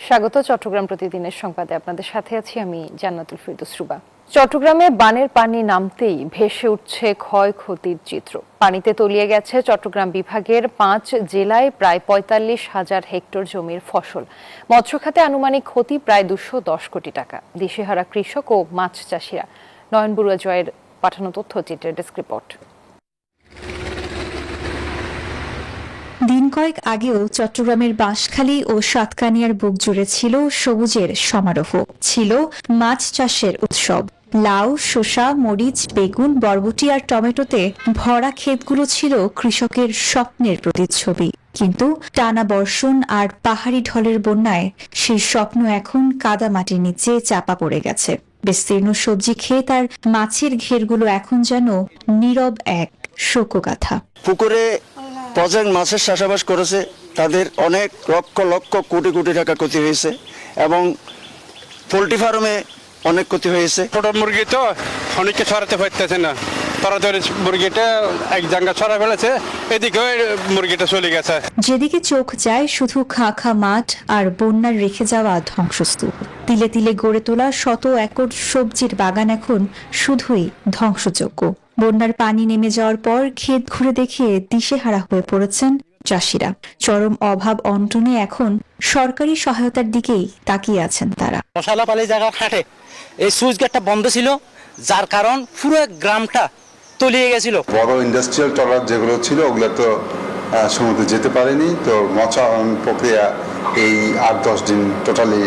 স্বাগত চট্টগ্রাম প্রতিদিনের সংবাদে আপনাদের সাথে আছি আমি জান্নাতুল ফিরদৌস রুবা। চট্টগ্রামে বানের পানি নামতেই ভেসে উঠছে ক্ষয়ক্ষতির চিত্র। পানিতে তলিয়ে গেছে চট্টগ্রাম বিভাগের ৫ জেলায় প্রায় ৪৫,০০০ হেক্টর জমির ফসল। মৎস্য খাতে আনুমানিক ক্ষতি প্রায় ২১০ কোটি টাকা। দিশেহারা কৃষক ও মাছ চাষিরা। নয়ন বড়ুয়া জয়ের পাঠানো তথ্যচিত্রের ডেস্ক রিপোর্ট। দিন কয়েক আগেও চট্টগ্রামের বাঁশখালী ও সাতকানিয়ার বুক জুড়ে ছিল সবুজের সমারোহ, ছিল মাছ চাষের উৎসব। লাউ, শসা, মরিচ, বেগুন, বরবটি আর টমেটোতে ভরা ক্ষেতগুলো ছিল কৃষকের স্বপ্নের প্রতিচ্ছবি। কিন্তু টানা বর্ষণ আর পাহাড়ি ঢলের বন্যায় সেই স্বপ্ন এখন কাদা মাটির নিচে চাপা পড়ে গেছে। বিস্তীর্ণ সবজি ক্ষেত আর মাছের ঘেরগুলো এখন যেন নীরব এক শোকগাথা। পুকুরে প্রজেক্ট মাছের চাষাবাস করেছে, তাদের অনেক লক্ষ লক্ষ কোটি কোটি টাকা ক্ষতি হয়েছে এবং পোলট্রি ফার্মে অনেক ক্ষতি হয়েছে। ছোট মুরগি তো অনেককে ছড়াতে পারতেছে না, তাড়াতাড়ি মুরগিটা এক জায়গা ছড়া ফেলেছে, এদিকে মুরগিটা চলে গেছে। যেদিকে চোখ যায় শুধু খা খা মাঠ আর বন্যার রেখে যাওয়া ধ্বংসস্তূপ। তিলে তিলে গড়ে তোলা শত একর সবজির বাগান এখন শুধুই ধ্বংসযোগ্য। বন্যার পানি নেমে যাওয়ার পর ক্ষেত ঘুরে দেখে দিশেহারা হয়ে পড়েছেন চাষিরা। চরম অভাব অনটনে এখন সরকারি সহায়তার দিকেই তাকিয়ে আছেন তারা। মশালাপালি জায়গার হাটে এই সুইচ গেটটা বন্ধ ছিল, যার কারণ পুরো গ্রামটা তলিয়ে গেছিল। বড় ইন্ডাস্ট্রিয়াল ট্রলার যেগুলো ছিল ওগুলো তো সমুদ্রে যেতে পারেনি, তো মৎস্য প্রক্রিয়া এই ৮-১০ দিন টোটালি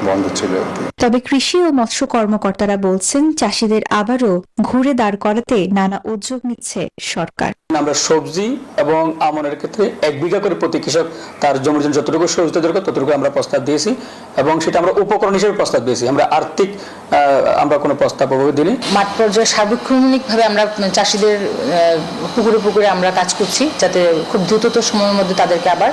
বন্ধ ছিল। তবে কৃষি ও মৎস্য কর্মকর্তারা বলছেন চাষিদের আবারও ঘুরে দাঁড় করাতে নানা উদ্যোগ নিচ্ছে সরকার। আমরা সবজি এবং আমনের ক্ষেত্রে ১ বিঘা করে প্রতি কৃষক তার জমির জন্য যতটুকু সহযোগিতা দরকার ততটুকু আমরা প্রস্তাব দিয়েছি এবং সেটা আমরা উপকরণ হিসেবে প্রস্তাব দিয়েছি। আমরা আর্থিক আমরা কোনো প্রস্তাব দিইনি। মাঠ পর্যায়ে সার্বক্ষণিকভাবে আমরা চাষিদের পুকুরে পুকুরে আমরা কাজ করছি, যাতে খুব দ্রুত সময়ের মধ্যে তাদেরকে আবার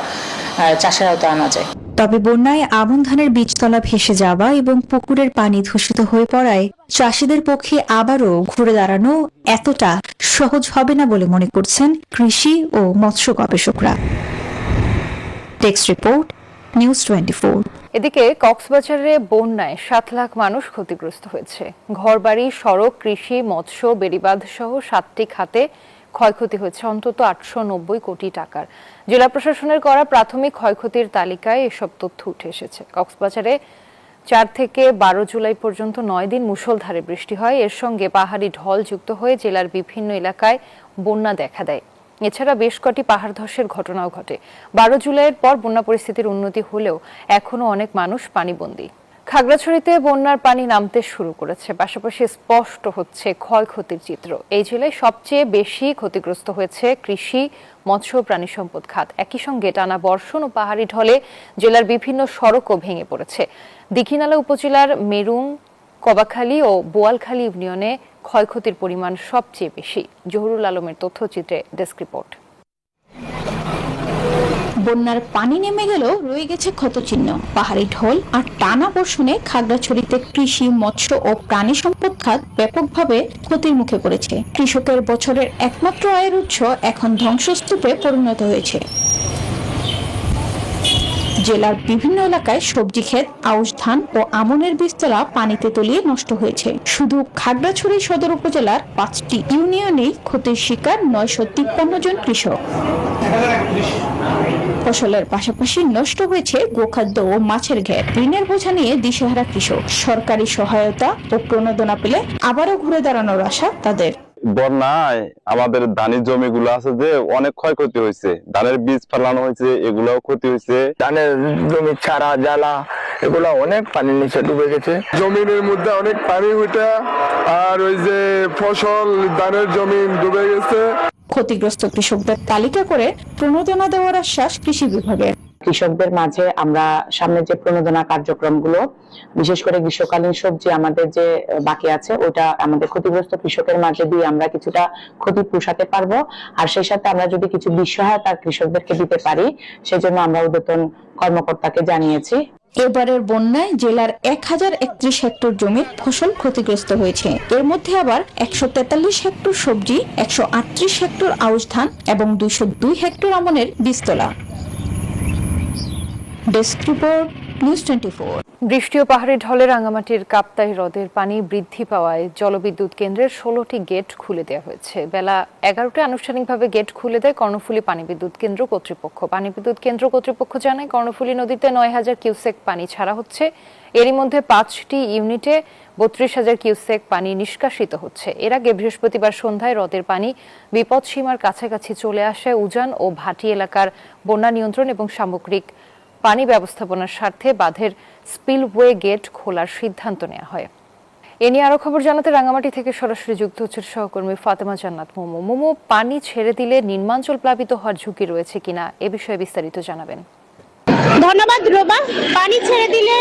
চাষের আওতায় আনা যায়। তবে বন্যায় আমন ধানের বীজতলা ভেসে যাওয়া এবং পুকুরের পানি দূষিত হয়ে পড়ায় চাষিদের পক্ষে আবারও ঘুরে দাঁড়ানো এতটা সহজ হবে না বলে মনে করছেন কৃষি ও মৎস্য গবেষকরা। Text report, news 24। এদিকে কক্সবাজারে বন্যায় ৭ লাখ মানুষ ক্ষতিগ্রস্ত হয়েছে। ঘরবাড়ি, সড়ক, কৃষি, মৎস্য, বেড়িবাঁধ সহ ৭টি খাতে ক্ষয়ক্ষতি হয়েছে অন্তত ৮৯০ কোটি টাকার। জেলা প্রশাসনের করা প্রাথমিক ক্ষয়ক্ষতির তালিকায় এসব তথ্য উঠে এসেছে। কক্সবাজারে ৪ থেকে ১২ জুলাই পর্যন্ত ৯ দিন মুষলধারে বৃষ্টি হয়। এর সঙ্গে পাহাড়ি ঢল যুক্ত হয়ে জেলার বিভিন্ন এলাকায় বন্যা দেখা দেয়। এছাড়া বেশ কটি পাহাড় ধসের ঘটনাও ঘটে। ১২ জুলাইয়ের পর বন্যা পরিস্থিতির উন্নতি হলেও এখনও অনেক মানুষ পানিবন্দী। খাগড়াছড়িতে বন্যার পানি নামতে শুরু করেছে, পাশাপাশি স্পষ্ট হচ্ছে ক্ষয়ক্ষতির চিত্র। এই জেলায় সবচেয়ে বেশি ক্ষতিগ্রস্ত হয়েছে কৃষি, মৎস্য ও প্রাণী সম্পদ খাত। একই সঙ্গে টানা বর্ষণ ও পাহাড়ি ঢলে জেলার বিভিন্ন সড়কও ভেঙে পড়েছে। দীঘিনালা উপজেলার মেরুং, কবাখালী ও বোয়ালখালী ইউনিয়নে ক্ষয়ক্ষতির পরিমাণ সবচেয়ে বেশি। জহুরুল আলমের তথ্যচিত্রে ডেস্ক রিপোর্ট। বন্যার পানি নেমে গেলেও রয়ে গেছে ক্ষতচিহ্ন। পাহাড়ি ঢল আর টানা বর্ষণে খাগড়াছড়িতে কৃষি, মৎস্য ও প্রাণী সম্পদ খাত ব্যাপকভাবে ক্ষতির মুখে পড়েছে। কৃষকের বছরের একমাত্র আয়ের উৎস এখন ধ্বংসস্তূপে পরিণত হয়েছে। জেলার বিভিন্ন এলাকায় সবজি ক্ষেত, আউশ ধান ও আমনের বীজতলা পানিতে তলিয়ে নষ্ট হয়েছে। শুধু খাগড়াছড়ি সদর উপজেলার ৫টি ইউনিয়নেই ক্ষতির শিকার ৯৫৩ জন কৃষক। ফসলের পাশাপাশি নষ্ট হয়েছে গোখাদ্য ও মাছের ঘের। ঋণের বোঝা নিয়ে দিশেহারা কৃষক। সরকারি সহায়তা ও প্রণোদনা পেলে আবারও ঘুরে দাঁড়ানোর আশা তাদের। বন্যায় আমাদের ধানের জমিগুলো আছে যে অনেক ক্ষয়ক্ষতি হয়েছে, ধানের বীজ ফেলানো হয়েছে, এগুলাও ক্ষতি হয়েছে। ধানের জমি চারা জ্বালা এগুলো অনেক পানির নিচে ডুবে গেছে। জমিনের মধ্যে অনেক পানি উঠে আর ওই যে ফসল ধানের জমি ডুবে গেছে। ক্ষতিগ্রস্ত কৃষকদের তালিকা করে প্রণোদনা দেওয়ার আশ্বাস কৃষি বিভাগের। কৃষকদের মাঝে আমরা সামনে যে প্রণোদনা কার্যক্রমগুলো, বিশেষ করে গ্রীষ্মকালীন সবজি আমাদের যে বাকি আছে ওটা আমাদের ক্ষতিগ্রস্ত কৃষকের মাঝে দিয়ে আমরা কিছুটা ক্ষতি পোষাতে পারবো। আর সেই সাথে আমরা যদি কিছু সহায়তা কৃষকদেরকে দিতে পারি, সেজন্য আমরা ঊর্ধ্বতন কর্মকর্তাকে জানিয়েছি। এবারের বন্যায় জেলার ১০৩১ হেক্টর জমির ফসল ক্ষতিগ্রস্ত হয়েছে। এর মধ্যে আবার ১৪৩ হেক্টর সবজি, ১৩৮ হেক্টর আউশ ধান এবং ২০২ হেক্টর আমনের বীজতলা। Desk report, news 24। বৃষ্টি ও পাহাড়ি ঢলে রাঙ্গামাটির কাপ্তাই হ্রদের পানি বৃদ্ধি পাওয়ায় জলবিদ্যুৎ কেন্দ্রের 16টি গেট খুলে দেওয়া হয়েছে। বেলা 11টায় আনুষ্ঠানিকভাবে গেট খুলে দেয় কর্ণফুলী পানি বিদ্যুৎ কেন্দ্র কর্তৃপক্ষ। পানি বিদ্যুৎ কেন্দ্র কর্তৃপক্ষ জানায়, কর্ণফুলী নদীতে 9,000 কিউসেক পানি ছাড়া হচ্ছে। এরই মধ্যে 5টি ইউনিটে 32,000 কিউসেক পানি নিষ্কাশিত হচ্ছে। এর আগে বৃহস্পতিবার সন্ধ্যায় হ্রদের পানি বিপদসীমার কাছাকাছি চলে আসে। উজান ও ভাটি এলাকার বন্যা নিয়ন্ত্রণ এবং সামগ্রিক পানি ব্যবস্থাপনার স্বার্থে বাঁধের স্পিলওয়ে গেট খোলার সিদ্ধান্ত নেওয়া হয়। এ নিয়ে আরো খবর জানাতে রাঙ্গামাটি থেকে সরাসরি যুক্ত হচ্ছে সহকর্মী ফাতেমা জান্নাত মোমো। মোমো, পানি ছেড়ে দিলে নির্মাঞ্চল প্লাবিত হওয়ার ঝুঁকি রয়েছে কিনা এ বিষয়ে বিস্তারিত জানাবেন। ধন্যবাদ রোবা। পানি ছেড়ে দিলে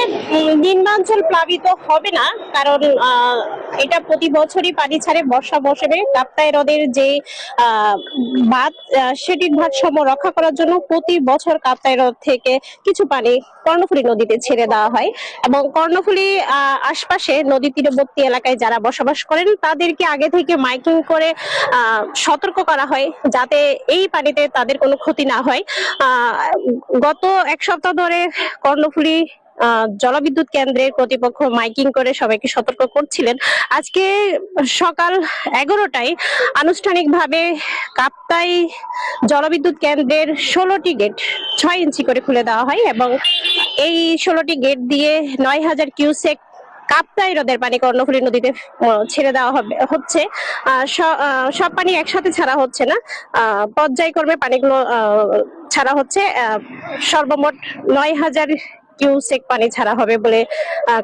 নিম্নাঞ্চল প্লাবিত হবে না, কারণ এটা প্রতি বছরই পানি ছাড়ে বর্ষা মৌসুমে। কাপ্তাই হ্রদের যে বাঁধ, সেটির ভারসাম্য রক্ষা করার জন্য প্রতি বছর কাপ্তাই হ্রদ থেকে কিছু পানি কর্ণফুলী নদীতে ছেড়ে দেওয়া হয় এবং কর্ণফুলী আশপাশে নদী তীরবর্তী এলাকায় যারা বসবাস করেন তাদেরকে আগে থেকে মাইকিং করে সতর্ক করা হয় যাতে এই পানিতে তাদের কোনো ক্ষতি না হয়। গত এক সপ্তাহ ধরে কর্ণফুলী জলবিদ্যুৎ কেন্দ্রের কর্তৃপক্ষ মাইকিং করে সবাইকে সতর্ক করছিলেন। আজকে সকাল 11টায় আনুষ্ঠানিকভাবে কাপ্তাই জলবিদ্যুৎ কেন্দ্রের 16টি গেট 6 ইঞ্চি করে খুলে দেওয়া হয় এবং এই 16টি গেট দিয়ে 9,000 কিউসেক কাপ্তাই হ্রদের পানি কর্ণফুলী নদীতে ছেড়ে দেওয়া হচ্ছে। সব পানি একসাথে ছাড়া হচ্ছে না, পর্যায়ক্রমে পানিগুলো ছাড়া হচ্ছে। সর্বমোট 9,000 কিউসেক পানি ছাড়া হবে বলে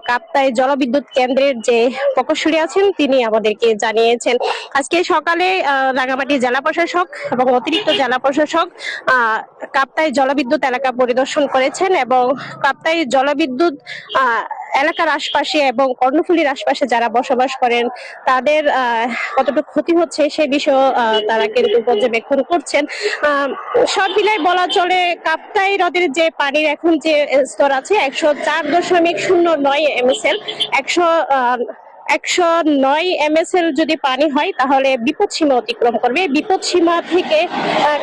কাপ্তাই জলবিদ্যুৎ কেন্দ্রের যে প্রকৌশলী আছেন তিনি আমাদেরকে জানিয়েছেন। আজকে সকালে রাঙ্গামাটি জেলা প্রশাসক এবং অতিরিক্ত জেলা প্রশাসক কাপ্তাই জলবিদ্যুৎ এলাকা পরিদর্শন করেছেন এবং কাপ্তাই জলবিদ্যুৎ এলাকার আশপাশে এবং কর্ণফুলীর আশপাশে যারা বসবাস করেন তাদের কতটুকু ক্ষতি হচ্ছে সে বিষয়ে তারা কিন্তু পর্যবেক্ষণ করছেন। সব মিলাই বলা চলে কাপ্তাই হ্রদের যে পানির এখন যে স্তর আছে 104.09 MSL, 109 MSL যদি পানি হয় তাহলে বিপদসীমা অতিক্রম করবে। বিপদসীমা থেকে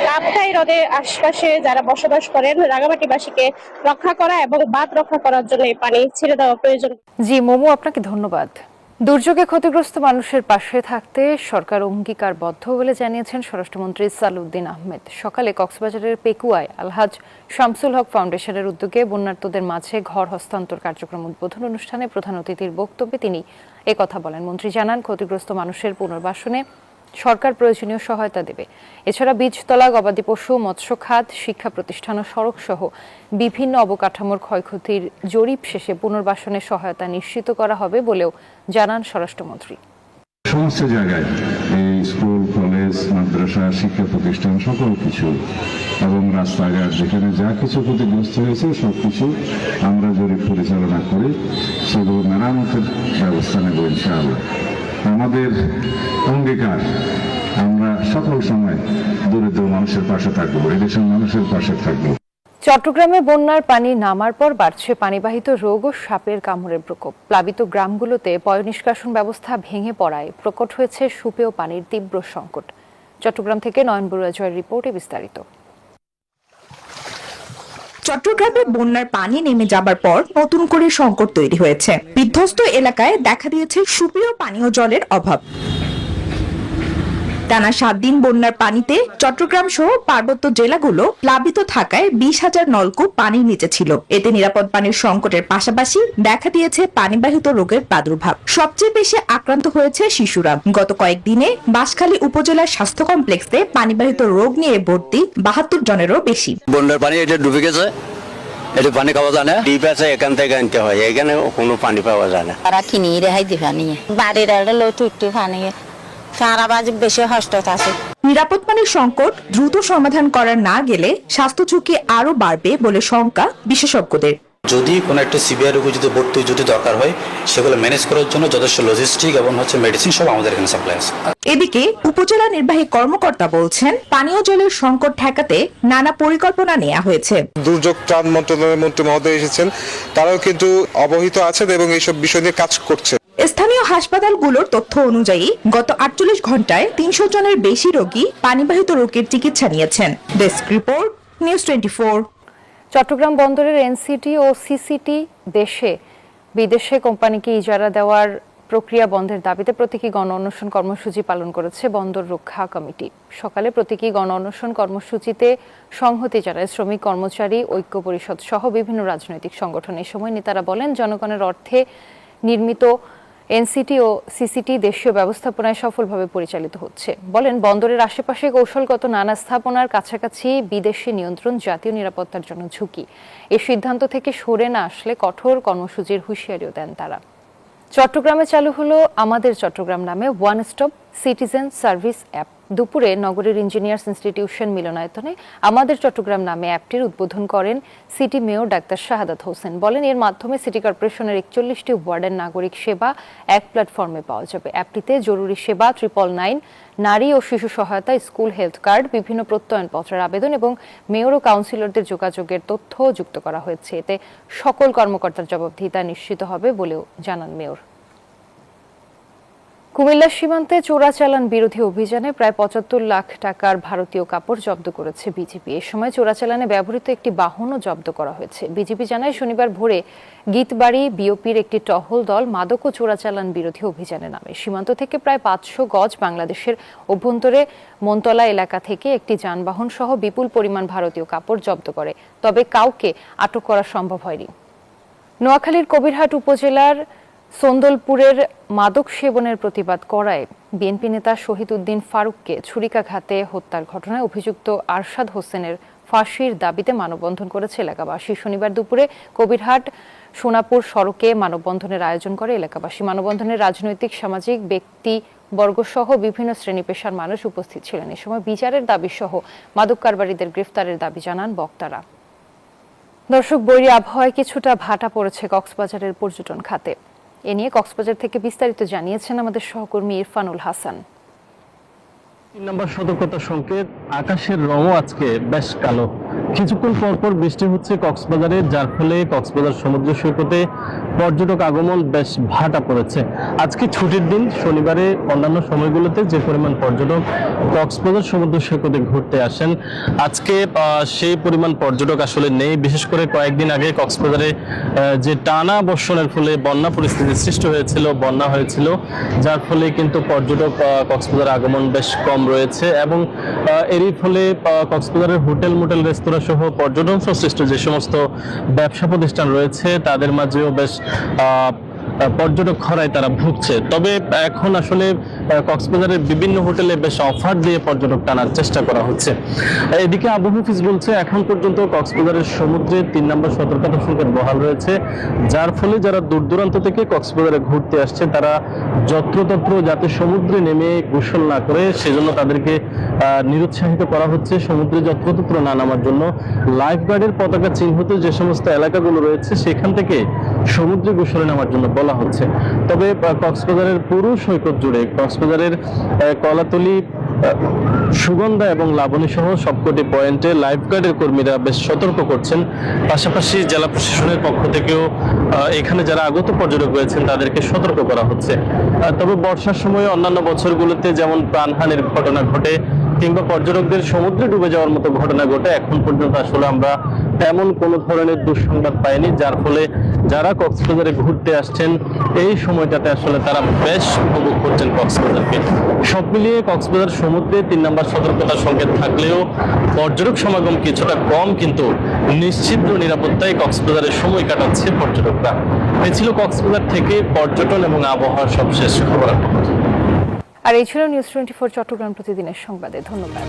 কাপ্তাই হ্রদের আশপাশে যারা বসবাস করেন রাঙ্গামাটিবাসীকে রক্ষা করা এবং বাঁধ রক্ষা করার জন্য এই পানি ছেড়ে দেওয়া প্রয়োজন। জি মোমো, আপনাকে ধন্যবাদ। দুর্যোগে ক্ষতিগ্রস্ত মানুষের পাশে থাকতে সরকার অঙ্গীকারবদ্ধ বলে জানিয়েছেন স্বরাষ্ট্রমন্ত্রী সালাউদ্দিন আহমেদ। সকালে কক্সবাজারের পেকুয়ায় আলহাজ শামসুল হক ফাউন্ডেশনের উদ্যোগে বন্যার্তদের মাঝে ঘর হস্তান্তর কার্যক্রম উদ্বোধন অনুষ্ঠানে প্রধান অতিথির বক্তব্যে তিনি একথা বলেন। মন্ত্রী জানান, ক্ষতিগ্রস্ত মানুষের পুনর্বাসনে সরকার প্রয়োজনীয় সহায়তা দেবে। এছাড়া বীজতলা, গবাদি পশু, মৎস্য খাত, শিক্ষা প্রতিষ্ঠান ও সড়ক সহ বিভিন্ন অবকাঠামোর ক্ষয়ক্ষতির জরিপ শেষে পুনর্বাসনের সহায়তা নিশ্চিত করা হবে বলেও জানান স্বরাষ্ট্রমন্ত্রী। সমস্ত জায়গায় এই স্কুল, কলেজ, মাদ্রাসা, শিক্ষা প্রতিষ্ঠান সকল কিছু এবং রাস্তাঘাট যেখানে যা কিছু ক্ষতিগ্রস্ত হয়েছে সবকিছু আমরা জরিপ পরিচালনা করে সেগুলো মেরামতের ব্যবস্থা নেব ইনশাআল্লাহ। আমাদের অঙ্গীকার, আমরা সকল সময় দরিদ্র মানুষের পাশে থাকবো, এদেশের মানুষের পাশে থাকবো। চট্টগ্রামে বন্যার পানি নামার পর বাড়ছে পানিবাহিত রোগ ও সাপের কামড়ের প্রকোপ। প্লাবিত গ্রামগুলোতে পয়ঃনিষ্কাশন ব্যবস্থা ভেঙে পড়ায় প্রকট হয়েছে সুপেয় পানির তীব্র সংকট। চট্টগ্রাম থেকে নয়ন বড়ুয়া জয়ের রিপোর্টে বিস্তারিত। চট্টগ্রামে বন্যার পানি নেমে যাবার পর নতুন করে সংকট তৈরি হয়েছে। বিধ্বস্ত এলাকায় দেখা দিয়েছে সুপেয় পানীয় জলের অভাব। টানা 7 দিন বন্যার পানিতে চট্টগ্রাম সহ পার্বত্য জেলাগুলো প্লাবিত থাকায় 20,000 নলকূপ পানির নিচে ছিল। এতে নিরাপদ পানির সংকটের পাশাপাশি দেখা দিয়েছে পানিবাহিত রোগের প্রাদুর্ভাব। সবচেয়ে বেশি আক্রান্ত হয়েছে শিশুরা। গত কয়েকদিনে বাঁশখালী উপজেলার স্বাস্থ্য কমপ্লেক্সে পানিবাহিত রোগ নিয়ে ভর্তি 72 জনেরও বেশি। বন্যার পানি এটা ডুবে গেছে, এটা পানি খাওয়া যায় না। ডিপ আছে, এখান থেকে আনতে হয়, এখানে কোনো পানি পাওয়া যায় না। তারা কিনে রেহাই দি পানি বাড়ির টুকটু পানি সারা বাজে বেশি কষ্ট আছে। নিরাপদ পানির সংকট দ্রুত সমাধান করা না গেলে স্বাস্থ্য ঝুঁকি আরো বাড়বে বলে শঙ্কা বিশেষজ্ঞদের। যদি কোনো একটা সিভিয়ার রোগী যদি ভর্তি যদি দরকার হয় সেগুলো ম্যানেজ করার জন্য যথেষ্ট লজিস্টিক এবং মেডিসিন সব আমাদের এখানে সাপ্লাই আছে। এদিকে উপজেলা নির্বাহী কর্মকর্তা বলছেন, পানীয় জলের সংকট ঠেকাতে নানা পরিকল্পনা নেওয়া হয়েছে। দুর্যোগ ত্রাণ মন্ত্রণালয়ের মন্ত্রী মহোদয় এসেছেন, তারাও কিন্তু অবহিত আছেন এবং এইসব বিষয় নিয়ে কাজ করছে। স্থানীয় হাসপাতালগুলোর তথ্য অনুযায়ী গত 48 ঘন্টায় 300 জনের বেশি রোগী পানিবাহিত রোগের চিকিৎসা নিয়েছেন। Desk report, news 24। চট্টগ্রাম বন্দরের এনসিটি ও সিসিটি দেশে বিদেশে কোম্পানিকে ইজারা দেওয়ার প্রক্রিয়া বন্ধের দাবিতে প্রতীকী গণ অনশন কর্মসূচি পালন করেছে বন্দর রক্ষা কমিটি। সকালে প্রতীকী গণ অনশন কর্মসূচিতে সংহতি জানায় শ্রমিক কর্মচারী ঐক্য পরিষদ সহ বিভিন্ন রাজনৈতিক সংগঠন। এই সময় নেতারা বলেন, জনগণের অর্থে নির্মিত এনসিটি ও সিসিটি দেশীয় ব্যবস্থাপনায় সফলভাবে পরিচালিত হচ্ছে। বলেন, বন্দরের আশেপাশে কৌশলগত নানা স্থাপনার কাছাকাছি বিদেশি নিয়ন্ত্রণ জাতীয় নিরাপত্তার জন্য ঝুঁকি। এই সিদ্ধান্ত থেকে সরে না আসলে কঠোর কর্মসূচির হুঁশিয়ারিও দেন তারা। চট্টগ্রামে চালু হলো আমাদের চট্টগ্রাম নামে one stop citizen service app. দুপুরে নগরীর ইঞ্জিনিয়ার্স ইনস্টিটিউশন মিলনায়তনে আমাদের চট্টগ্রাম নামে অ্যাপটির উদ্বোধন করেন city mayor doctor Shahadat Hossain. বলেন, এর মাধ্যমে সিটি কর্পোরেশনের 41টি ওয়ার্ডের নাগরিক সেবা এক প্ল্যাটফর্মে পাওয়া যাবে। অ্যাপটিতে জরুরি সেবা 999, নারী ও শিশু সহায়তা, স্কুল হেলথ কার্ড, বিভিন্ন প্রত্যয়নপত্রের আবেদন এবং মেয়র ও কাউন্সিলরদের যোগাযোগের তথ্য যুক্ত করা হয়েছে। এতে সকল কর্মকর্তার জবাবদিহিতা নিশ্চিত হবে বলেও জানান মেয়র। কুমিল্লা সীমান্তে চোরাচালান বিরোধী অভিযানে প্রায় ৭৫ লাখ টাকার ভারতীয় কাপড় জব্দ করেছে বিজিবি। এ সময় চোরাচালানে ব্যবহৃত একটি বাহনও জব্দ করা হয়েছে। বিজিবি জানায়, শনিবার ভোরে গীতবাড়ি বিওপির একটি টহল দল মাদক ও চোরাচালান বিরোধী অভিযানে নামে। সীমান্ত থেকে প্রায় ৫০০ গজ বাংলাদেশের অভ্যন্তরে মনতলা এলাকা থেকে একটি যানবাহন সহ বিপুল পরিমাণ ভারতীয় কাপড় জব্দ করে, তবে কাউকে আটক করা সম্ভব হয়নি। নোয়াখালীর কবিরহাট উপজেলার সন্দলপুরের মাদক সেবনের প্রতিবাদ করায় বিএনপি নেতা শহীদ উদ্দিন ফারুককে ছুরিকাঘাতে হত্যার ঘটনায় অভিযুক্ত আরশাদ হোসেনের ফাঁসির দাবিতে মানববন্ধন করেছে এলাকাবাসী। শনিবার দুপুরে কবিরহাট সোনাপুর সড়কে মানববন্ধনের আয়োজন করে এলাকাবাসী। মানববন্ধনে রাজনৈতিক সামাজিক ব্যক্তিবর্গ সহ বিভিন্ন শ্রেণী পেশার মানুষ উপস্থিত ছিলেন। এ সময় বিচারের দাবি সহ মাদক কারবারিদের গ্রেফতারের দাবি জানান বক্তারা। দর্শক, বৈরী আবহাওয়ায় কিছুটা ভাটা পড়েছে কক্সবাজারের পর্যটন খাতে। এ নিয়ে কক্সবাজার থেকে বিস্তারিত জানিয়েছেন আমাদের সহকর্মী ইরফানুল হাসান। ৩ নম্বর সতর্কতা সংকেত, আকাশের রঙও আজকে বেশ কালো। কিছুক্ষণ পরপর বৃষ্টি হচ্ছে কক্সবাজারে, যার ফলে কক্সবাজার সমুদ্র সৈকতে পর্যটক আগমন বেশ ভাটা পড়েছে। আজকে ছুটির দিন, শনিবারে অন্যান্য সময়গুলোতে যে পরিমাণ পর্যটক কক্সবাজার সমুদ্র সৈকতে ঘুরতে আসেন, আজকে সেই পরিমাণ পর্যটক আসলে নেই। বিশেষ করে কয়েকদিন আগে কক্সবাজারে যে টানা বর্ষণের ফলে বন্যা পরিস্থিতি সৃষ্টি হয়েছিল, বন্যা হয়েছিল, যার ফলে কিন্তু পর্যটক কক্সবাজার আগমন বেশ কম রয়েছে এবং এরই ফলে কক্সবাজারের হোটেল, মোটেল, রেস্তোরাঁ সহ পর্যটন সংশ্লিষ্ট যে সমস্ত ব্যবসা প্রতিষ্ঠান রয়েছে তাদের মাঝেও বেশ পর্যটক খরায় তারা ভুগছে। তবে এখন আসলে কক্সবাজারের বিভিন্ন হোটেলে বেশ অফার দিয়ে পর্যটক টানার চেষ্টা করা হচ্ছে। এদিকে আবহাওয়া অফিস বলছে, এখন পর্যন্ত কক্সবাজারের সমুদ্রে ৩ নম্বর সতর্কতা সংকেত বহাল রয়েছে, যার ফলে যারা দূর দূরান্ত থেকে কক্সবাজারে ঘুরতে আসছে তারা যত্রতত্র যাতে সমুদ্রে নেমে গোসল না করে, সেজন্য তাদেরকে নিরুৎসাহিত করা হচ্ছে সমুদ্রে যত্রতত্র না নামার জন্য। লাইফ গার্ডের পতাকা চিহ্নিত যে সমস্ত এলাকাগুলো রয়েছে সেখান থেকে সমুদ্রে গোসলে নামার জন্য বলা হচ্ছে। তবে কক্সবাজারের পুরো সৈকত জুড়ে, কক্সবাজারের কলাতলি, সুগন্ধা এবং লাবণী সহ সবকটি পয়েন্টে লাইফ গার্ডের কর্মীরা বেশ সতর্ক করছেন। পাশাপাশি জেলা প্রশাসনের পক্ষ থেকেও এখানে যারা আগত পর্যটক রয়েছেন তাদেরকে সতর্ক করা হচ্ছে। তবে বর্ষার সময় অন্যান্য বছরগুলোতে যেমন প্রাণহানির ঘটনা ঘটে কিংবা পর্যটকদের সমুদ্রে ডুবে যাওয়ার মতো ঘটনা ঘটে, এখন পর্যন্ত আসলে আমরা তেমন কোনো ধরনের দুঃসংবাদ পাইনি, যার ফলে যারা কক্সবাজারে ঘুরতে আসছেন এই সময়টাতে আসলে তারা বেশ উপভোগ করছেন কক্সবাজারকে। সব মিলিয়ে কক্সবাজার সমুদ্রে ৩ নম্বর সতর্কতা সংকেত থাকলেও পর্যটক সমাগম কিছুটা কম, কিন্তু নিশ্চিদ্র নিরাপত্তায় কক্সবাজারে সময় কাটাচ্ছে পর্যটকরা। এই ছিল কক্সবাজার থেকে পর্যটন এবং আবহাওয়ার সবশেষ খবর। আর এই ছিল নিউজ 24 চট্টগ্রাম প্রতিদিনের সংবাদে। ধন্যবাদ।